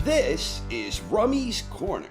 This is Rummy's Corner.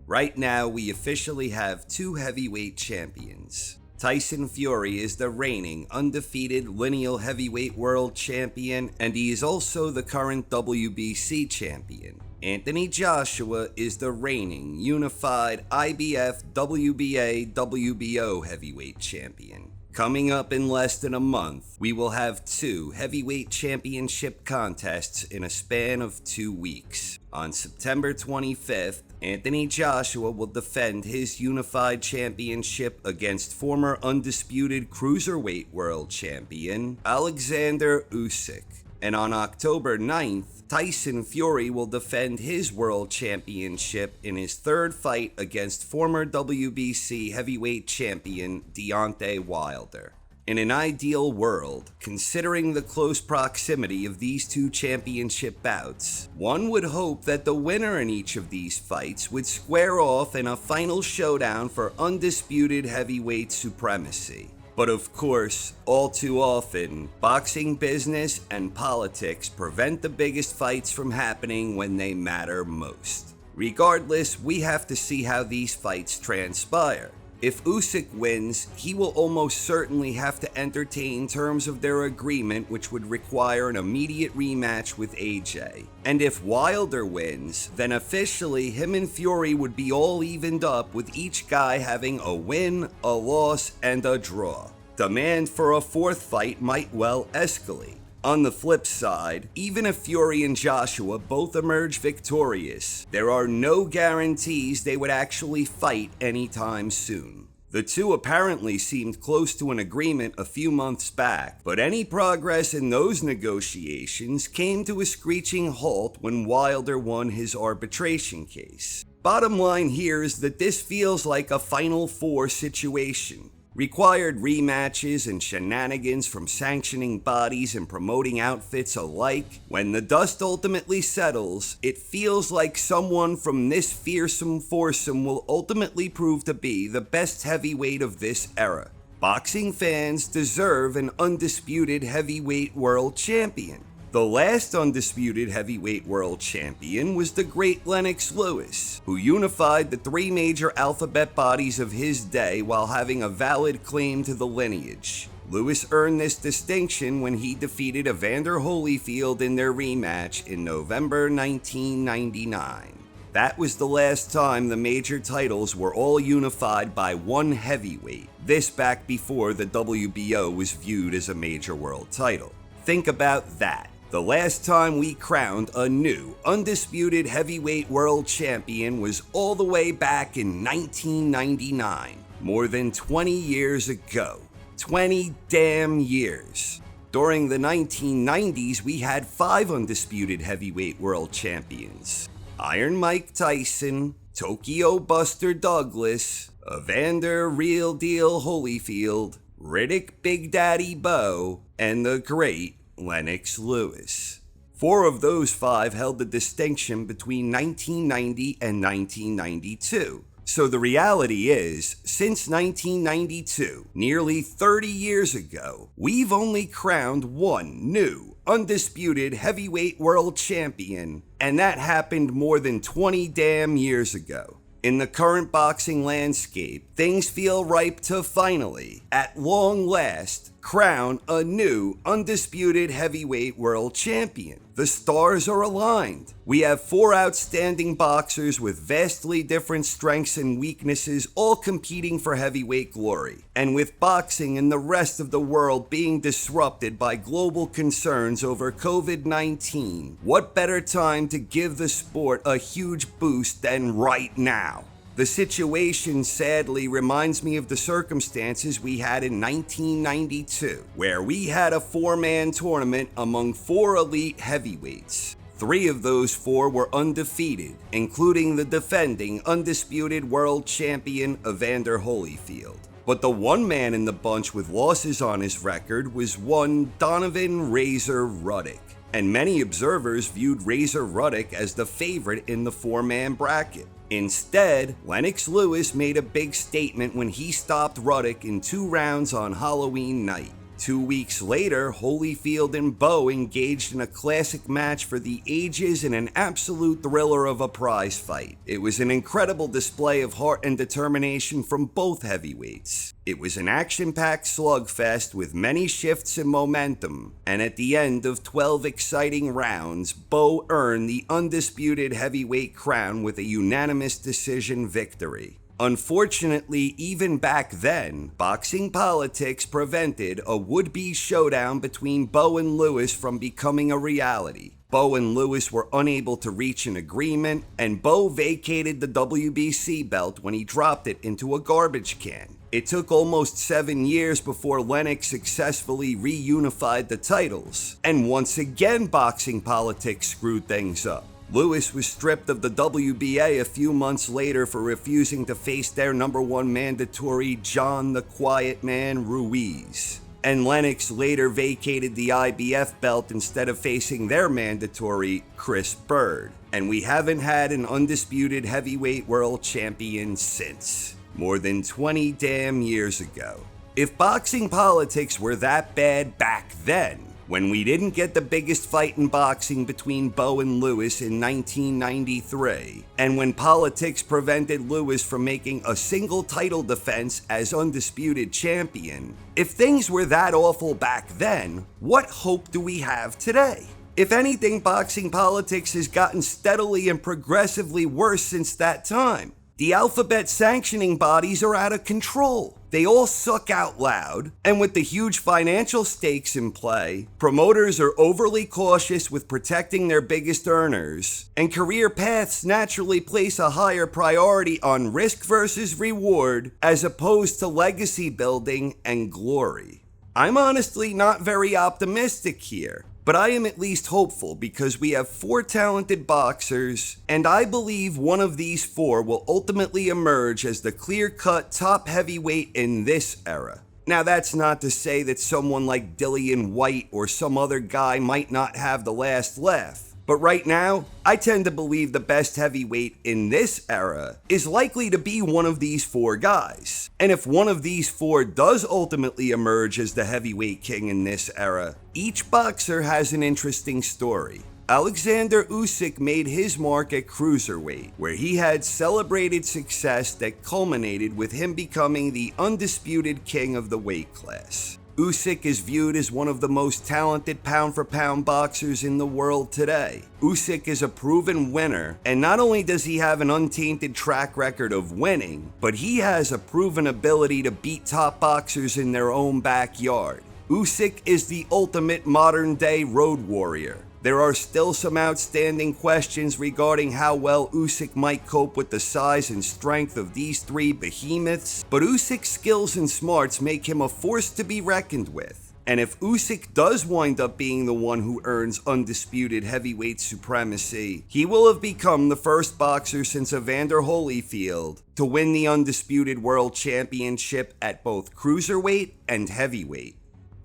Right now, we officially have two heavyweight champions. Tyson Fury is the reigning, undefeated lineal heavyweight world champion, and he is also the current WBC champion. Anthony Joshua is the reigning, unified IBF, WBA, WBO heavyweight champion. Coming up in less than a month, we will have two heavyweight championship contests in a span of 2 weeks. On September 25th, Anthony Joshua will defend his unified championship against former undisputed cruiserweight world champion Oleksandr Usyk. And on October 9th, Tyson Fury will defend his world championship in his third fight against former WBC heavyweight champion Deontay Wilder. In an ideal world, considering the close proximity of these two championship bouts, one would hope that the winner in each of these fights would square off in a final showdown for undisputed heavyweight supremacy. But of course, all too often, boxing business and politics prevent the biggest fights from happening when they matter most. Regardless, we have to see how these fights transpire. If Usyk wins, he will almost certainly have to entertain terms of their agreement, which would require an immediate rematch with AJ. And if Wilder wins, then officially him and Fury would be all evened up, with each guy having a win, a loss, and a draw. Demand for a fourth fight might well escalate. On the flip side, even if Fury and Joshua both emerge victorious, there are no guarantees they would actually fight anytime soon. The two apparently seemed close to an agreement a few months back, but any progress in those negotiations came to a screeching halt when Wilder won his arbitration case. Bottom line here is that this feels like a Final Four situation. Required rematches and shenanigans from sanctioning bodies and promoting outfits alike. When the dust ultimately settles, it feels like someone from this fearsome foursome will ultimately prove to be the best heavyweight of this era. Boxing fans deserve an undisputed heavyweight world champion. The last undisputed heavyweight world champion was the great Lennox Lewis, who unified the three major alphabet bodies of his day while having a valid claim to the lineage. Lewis earned this distinction when he defeated Evander Holyfield in their rematch in November 1999. That was the last time the major titles were all unified by one heavyweight, this back before the WBO was viewed as a major world title. Think about that. The last time we crowned a new, undisputed heavyweight world champion was all the way back in 1999, more than 20 years ago. 20 damn years. During the 1990s, we had 5 undisputed heavyweight world champions. Iron Mike Tyson, Tokyo Buster Douglas, Evander Real Deal Holyfield, Riddick Big Daddy Bo, and the great Lennox Lewis. 4 of those 5 held the distinction between 1990 and 1992. So the reality is, since 1992, nearly 30 years ago, we've only crowned one new, undisputed heavyweight world champion, and that happened more than 20 damn years ago. In the current boxing landscape, things feel ripe to finally, at long last, crown a new, undisputed heavyweight world champion. The stars are aligned. We have 4 outstanding boxers with vastly different strengths and weaknesses, all competing for heavyweight glory. And with boxing and the rest of the world being disrupted by global concerns over COVID-19, what better time to give the sport a huge boost than right now? The situation sadly reminds me of the circumstances we had in 1992, where we had a 4-man tournament among 4 elite heavyweights. 3 of those 4 were undefeated, including the defending undisputed world champion Evander Holyfield. But the one man in the bunch with losses on his record was one Donovan Razor Ruddock, and many observers viewed Razor Ruddock as the favorite in the 4-man bracket. Instead, Lennox Lewis made a big statement when he stopped Ruddock in 2 rounds on Halloween night. 2 weeks later, Holyfield and Bowe engaged in a classic match for the ages in an absolute thriller of a prize fight. It was an incredible display of heart and determination from both heavyweights. It was an action-packed slugfest with many shifts in momentum, and at the end of 12 exciting rounds, Bowe earned the undisputed heavyweight crown with a unanimous decision victory. Unfortunately, even back then, boxing politics prevented a would-be showdown between Bowe and Lewis from becoming a reality. Bowe and Lewis were unable to reach an agreement, and Bowe vacated the WBC belt when he dropped it into a garbage can. It took almost 7 years before Lennox successfully reunified the titles, and once again boxing politics screwed things up. Lewis was stripped of the WBA a few months later for refusing to face their #1 mandatory John the Quiet Man Ruiz. And Lennox later vacated the IBF belt instead of facing their mandatory Chris Bird. And we haven't had an undisputed heavyweight world champion since. More than 20 damn years ago. If boxing politics were that bad back then, when we didn't get the biggest fight in boxing between Bowe and Lewis in 1993, and when politics prevented Lewis from making a single title defense as undisputed champion, if things were that awful back then, what hope do we have today? If anything, boxing politics has gotten steadily and progressively worse since that time. The alphabet sanctioning bodies are out of control. They all suck out loud, and with the huge financial stakes in play, promoters are overly cautious with protecting their biggest earners, and career paths naturally place a higher priority on risk versus reward as opposed to legacy building and glory. I'm honestly not very optimistic here, but I am at least hopeful because we have 4 talented boxers, and I believe one of these 4 will ultimately emerge as the clear-cut top heavyweight in this era. Now, that's not to say that someone like Dillian White or some other guy might not have the last laugh. But right now, I tend to believe the best heavyweight in this era is likely to be one of these 4 guys. And if one of these 4 does ultimately emerge as the heavyweight king in this era, each boxer has an interesting story. Oleksandr Usyk made his mark at cruiserweight, where he had celebrated success that culminated with him becoming the undisputed king of the weight class. Usyk is viewed as one of the most talented pound-for-pound boxers in the world today. Usyk is a proven winner, and not only does he have an untainted track record of winning, but he has a proven ability to beat top boxers in their own backyard. Usyk is the ultimate modern-day road warrior. There are still some outstanding questions regarding how well Usyk might cope with the size and strength of these 3 behemoths, but Usyk's skills and smarts make him a force to be reckoned with. And if Usyk does wind up being the one who earns undisputed heavyweight supremacy, he will have become the first boxer since Evander Holyfield to win the undisputed world championship at both cruiserweight and heavyweight.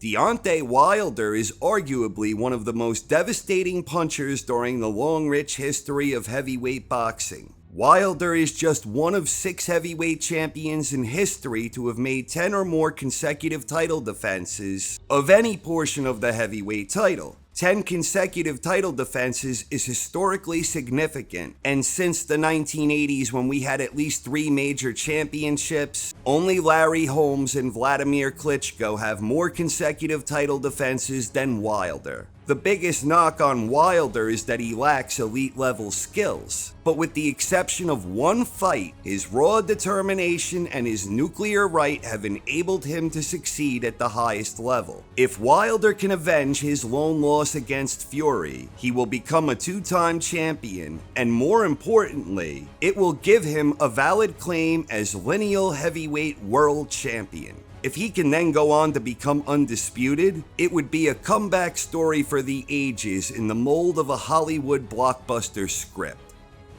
Deontay Wilder is arguably one of the most devastating punchers during the long, rich history of heavyweight boxing. Wilder is just one of 6 heavyweight champions in history to have made 10 or more consecutive title defenses of any portion of the heavyweight title. 10 consecutive title defenses is historically significant, and since the 1980s when we had at least 3 major championships, only Larry Holmes and Vladimir Klitschko have more consecutive title defenses than Wilder. The biggest knock on Wilder is that he lacks elite-level skills, but with the exception of one fight, his raw determination and his nuclear right have enabled him to succeed at the highest level. If Wilder can avenge his lone loss against Fury, he will become a 2-time champion, and more importantly, it will give him a valid claim as lineal heavyweight world champion. If he can then go on to become undisputed, it would be a comeback story for the ages in the mold of a Hollywood blockbuster script.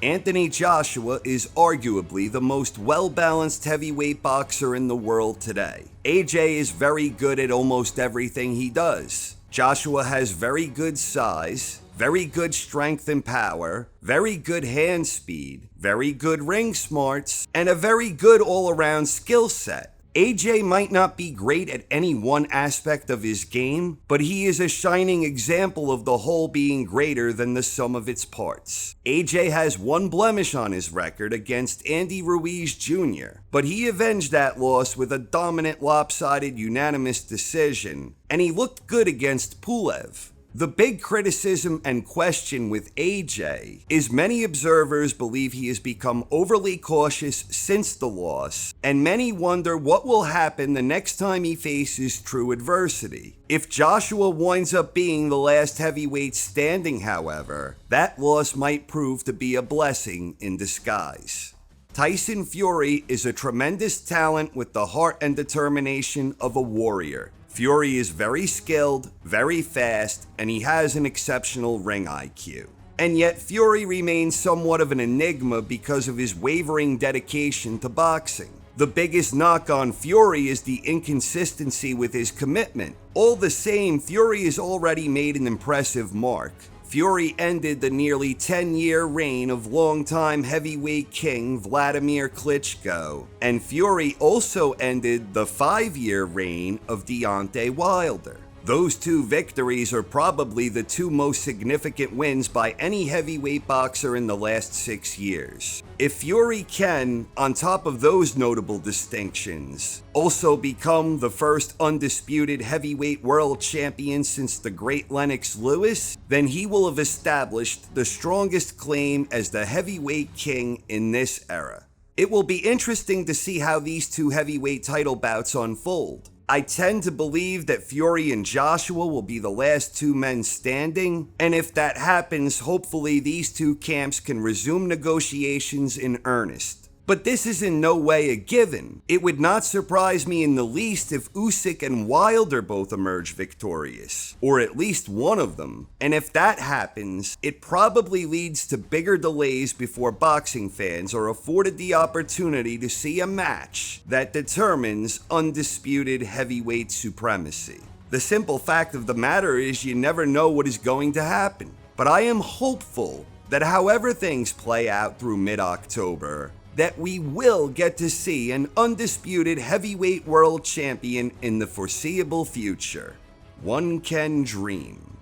Anthony Joshua is arguably the most well-balanced heavyweight boxer in the world today. AJ is very good at almost everything he does. Joshua has very good size, very good strength and power, very good hand speed, very good ring smarts, and a very good all-around skill set. AJ might not be great at any one aspect of his game, but he is a shining example of the whole being greater than the sum of its parts. AJ has one blemish on his record against Andy Ruiz Jr., but he avenged that loss with a dominant lopsided unanimous decision, and he looked good against Pulev. The big criticism and question with AJ is many observers believe he has become overly cautious since the loss, and many wonder what will happen the next time he faces true adversity. If Joshua winds up being the last heavyweight standing, however, that loss might prove to be a blessing in disguise. Tyson Fury is a tremendous talent with the heart and determination of a warrior. Fury is very skilled, very fast, and he has an exceptional ring IQ. And yet Fury remains somewhat of an enigma because of his wavering dedication to boxing. The biggest knock on Fury is the inconsistency with his commitment. All the same, Fury has already made an impressive mark. Fury ended the nearly 10-year reign of longtime heavyweight king Vladimir Klitschko, and Fury also ended the 5-year reign of Deontay Wilder. Those two victories are probably the two most significant wins by any heavyweight boxer in the last 6 years. If Fury can, on top of those notable distinctions, also become the first undisputed heavyweight world champion since the great Lennox Lewis, then he will have established the strongest claim as the heavyweight king in this era. It will be interesting to see how these two heavyweight title bouts unfold. I tend to believe that Fury and Joshua will be the last two men standing, and if that happens, hopefully these two camps can resume negotiations in earnest. But this is in no way a given. It would not surprise me in the least if Usyk and Wilder both emerge victorious, or at least one of them. And if that happens, it probably leads to bigger delays before boxing fans are afforded the opportunity to see a match that determines undisputed heavyweight supremacy. The simple fact of the matter is you never know what is going to happen. But I am hopeful that however things play out through mid-October, that we will get to see an undisputed heavyweight world champion in the foreseeable future. One can dream.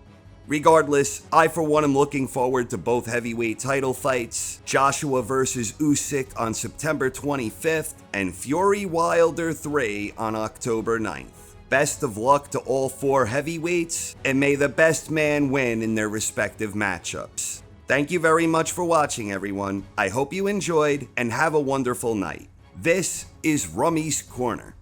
Regardless, I for one am looking forward to both heavyweight title fights, Joshua versus Usyk on September 25th, and Fury Wilder 3 on October 9th. Best of luck to all four heavyweights, and may the best man win in their respective matchups. Thank you very much for watching, everyone. I hope you enjoyed and have a wonderful night. This is Rummy's Corner.